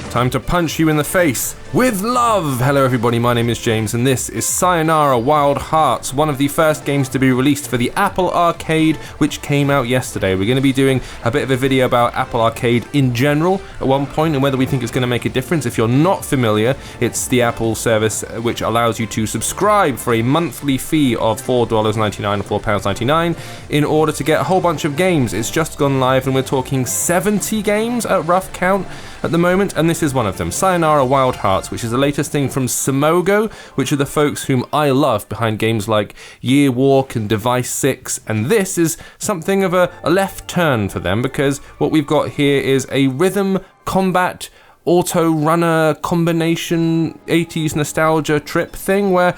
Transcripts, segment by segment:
Time to punch you in the face with love! Hello everybody, my name is James and this is Sayonara Wild Hearts, one of the first games to be released for the Apple Arcade, which came out yesterday. We're going to be doing a bit of a video about Apple Arcade in general at one point and whether we think it's going to make a difference. If you're not familiar, it's the Apple service which allows you to subscribe for a monthly fee of $4.99 or £4.99 in order to get a whole bunch of games. It's just gone live and we're talking 70 games at rough count at the moment, and this is one of them, Sayonara Wild Hearts, which is the latest thing from Simogo, which are the folks whom I love behind games like Year Walk and Device 6, and this is something of a left turn for them, because what we've got here is a rhythm combat auto runner combination 80s nostalgia trip thing where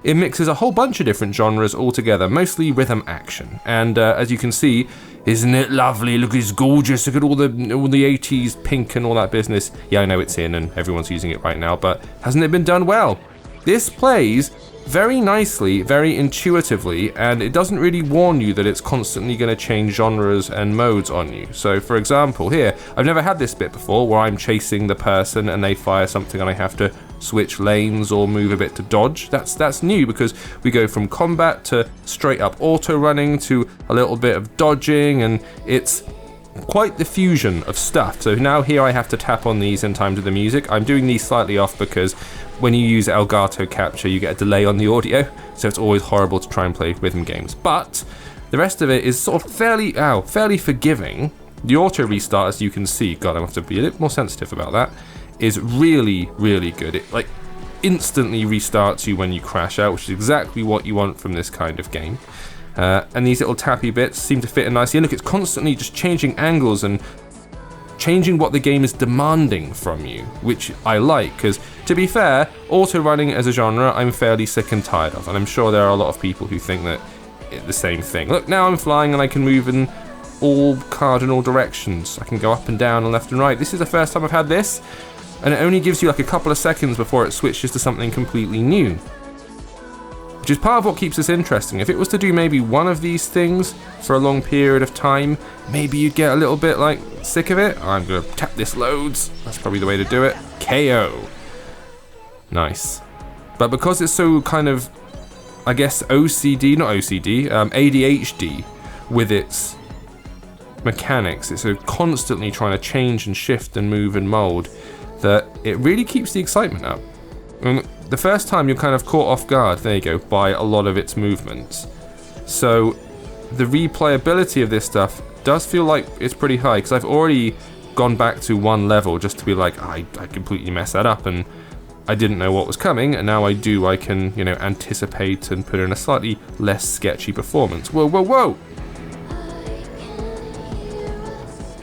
it mixes a whole bunch of different genres all together, mostly rhythm action. And as you can see, isn't it lovely? Look, it's gorgeous. Look at all the 80s pink and all that business. Yeah, I know it's in and everyone's using it right now, but hasn't it been done well? This plays very nicely, very intuitively, and it doesn't really warn you that it's constantly going to change genres and modes on you. So for example, here, I've never had this bit before where I'm chasing the person and they fire something and I have to switch lanes or move a bit to dodge. That's new because we go from combat to straight up auto running to a little bit of dodging, and it's quite the fusion of stuff. So now here I have to tap on these in time to the music. I'm doing these slightly off because when you use Elgato Capture you get a delay on the audio, so it's always horrible to try and play rhythm games. But the rest of it is sort of fairly forgiving. The auto restart, as you can see, God, I have to be a little more sensitive about that, is really, really good. It like instantly restarts you when you crash out, which is exactly what you want from this kind of game. And these little tappy bits seem to fit in nicely. And look, it's constantly just changing angles and changing what the game is demanding from you, which I like, because to be fair, auto running as a genre I'm fairly sick and tired of, and I'm sure there are a lot of people who think that it's the same thing. Look, now I'm flying and I can move in all cardinal directions. I can go up and down and left and right. This is the first time I've had this, and it only gives you like a couple of seconds before it switches to something completely new, which is part of what keeps this interesting. If it was to do maybe one of these things for a long period of time, maybe you'd get a little bit like sick of it. I'm gonna tap this loads. That's probably the way to do it. KO. Nice. But because it's so kind of, I guess, ADHD with its mechanics, it's so constantly trying to change and shift and move and mold, that it really keeps the excitement up. And the first time you're kind of caught off guard, there you go, by a lot of its movements. So the replayability of this stuff does feel like it's pretty high, because I've already gone back to one level just to be like, I completely messed that up and I didn't know what was coming, and now I do. I can, anticipate and put in a slightly less sketchy performance. Whoa, whoa, whoa!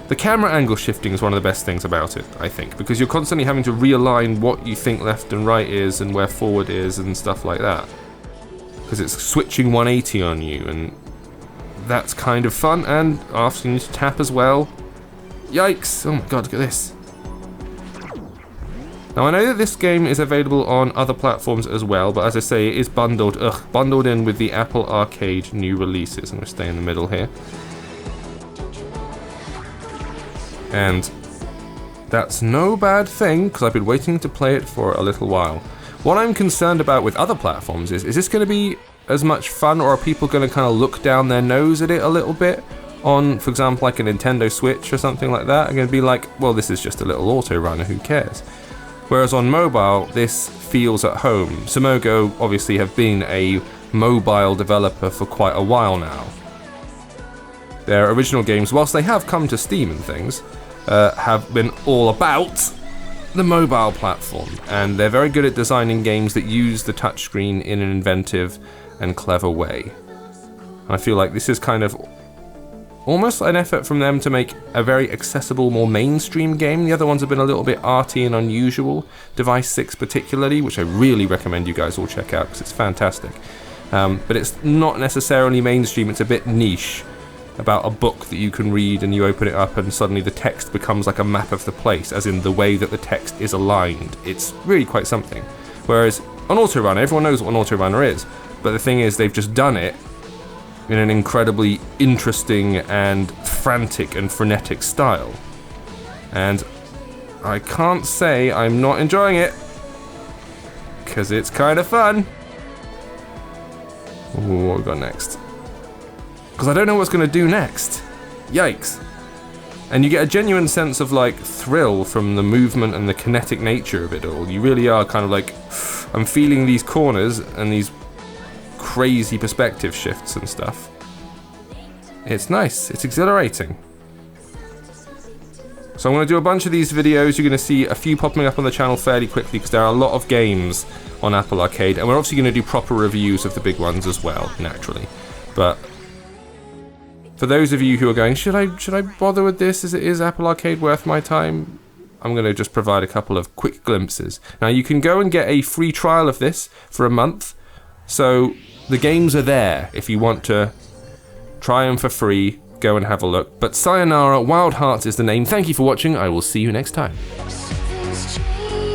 The camera angle shifting is one of the best things about it, I think, because you're constantly having to realign what you think left and right is and where forward is and stuff like that. Because it's switching 180 on you, and that's kind of fun, and asking you to tap as well. Yikes! Oh my god, look at this. Now I know that this game is available on other platforms as well, but as I say, it is bundled in with the Apple Arcade new releases. I'm going to stay in the middle here. And that's no bad thing, because I've been waiting to play it for a little while. What I'm concerned about with other platforms is this going to be as much fun, or are people going to kind of look down their nose at it a little bit on, for example, like a Nintendo Switch or something like that? I'm going to be like, well, this is just a little auto runner, who cares? Whereas on mobile, this feels at home. Simogo obviously have been a mobile developer for quite a while now. Their original games, whilst they have come to Steam and things, have been all about the mobile platform, and they're very good at designing games that use the touchscreen in an inventive and clever way. And I feel like this is kind of almost an effort from them to make a very accessible, more mainstream game. The other ones have been a little bit arty and unusual, Device 6 particularly, which I really recommend you guys all check out because it's fantastic. But it's not necessarily mainstream, it's a bit niche, about a book that you can read and you open it up and suddenly the text becomes like a map of the place, as in the way that the text is aligned. It's really quite something. Whereas on Autorunner, everyone knows what an Autorunner is, but the thing is they've just done it in an incredibly interesting and frantic and frenetic style. And I can't say I'm not enjoying it, because it's kind of fun. Ooh, what we got next? Because I don't know what's going to do next. Yikes. And you get a genuine sense of like thrill from the movement and the kinetic nature of it all. You really are kind of like, I'm feeling these corners and these crazy perspective shifts and stuff. It's nice, it's exhilarating. So I'm going to do a bunch of these videos. You're going to see a few popping up on the channel fairly quickly because there are a lot of games on Apple Arcade, and we're obviously going to do proper reviews of the big ones as well, naturally. But for those of you who are going, should I bother with this? Is Apple Arcade worth my time? I'm going to just provide a couple of quick glimpses. Now you can go and get a free trial of this for a month. So the games are there if you want to try them for free. Go and have a look. But Sayonara Wild Hearts is the name. Thank you for watching. I will see you next time. Something's changed.